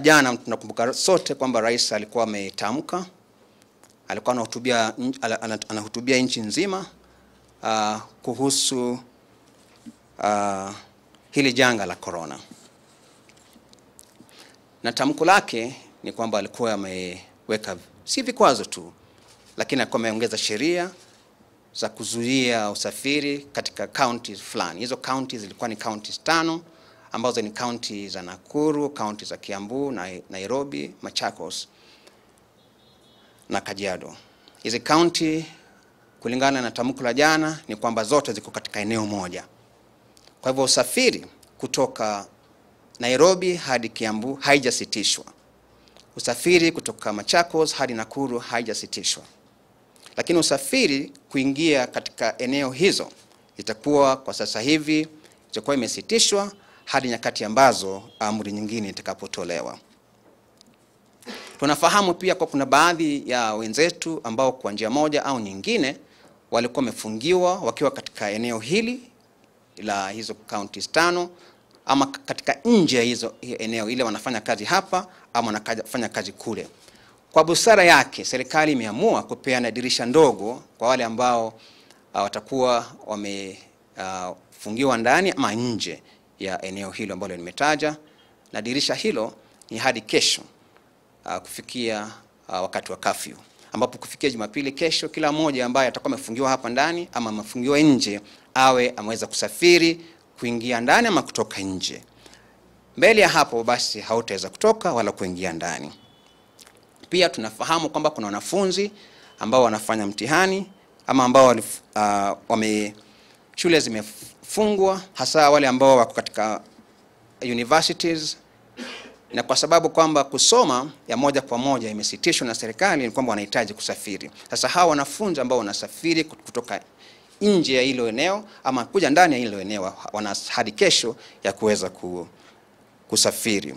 Jana tunakumbuka sote kwamba rais alikuwa ametamka, alikuwa anahutubia nchi nzima kuhusu hili janga la corona. Na tamko lake ni kwamba alikuwa ameweka si vikwazo tu, lakini alikuwa ameongeza sheria za kuzuia usafiri katika counties fulani. Hizo counties zilikuwa ni counties 5 ambazo ni counties za Nakuru, counties za Kiambu, Nairobi, Machakos na Kajiado. Hizi county kulingana na tamko la jana ni kwamba zote ziko katika eneo moja. Kwa hivyo usafiri kutoka Nairobi hadi Kiambu haijasitishwa. Usafiri kutoka Machakos hadi Nakuru haijasitishwa. Lakini usafiri kuingia katika eneo hizo itakuwa kwa sasa hivi itakuwa imesitishwa hadi nyakati ambazo amri nyingine itakapotolewa. Tunafahamu pia kwa kuna baadhi ya wenzetu ambao kwa njia moja au nyingine walikuwa wamefungiwa wakiwa katika eneo hili la hizo counties 5 ama katika nje ya hizo eneo ile, wanafanya kazi hapa ama wanafanya kazi kule. Kwa busara yake serikali imeamua kupeana dirisha ndogo kwa wale ambao watakuwa wamefungiwa ndani ama nje ya eneo hilo ambalo nimetaja, na dirisha hilo ni hadi kesho kufikia wakati wa curfew, ambapo kufikia Jumapili kesho kila mmoja ambaye atakuwa amefungiwa hapa ndani ama amefungiwa nje awe ameweza kusafiri kuingia ndani ama kutoka nje. Mbele ya hapo basi hautaweza kutoka wala kuingia ndani. Pia tunafahamu kwamba kuna wanafunzi ambao wanafanya mtihani ama ambao shule zimefungwa, hasa wale ambao wako katika universities, na kwa sababu kwamba kusoma ya moja kwa moja imesitishwa na serikali ni kwamba wanahitaji kusafiri. Sasa hawa wanafunzi ambao wanasafiri kutoka nje ya hilo eneo ama kuja ndani ya hilo eneo wana hadi kesho ya kuweza kusafiri.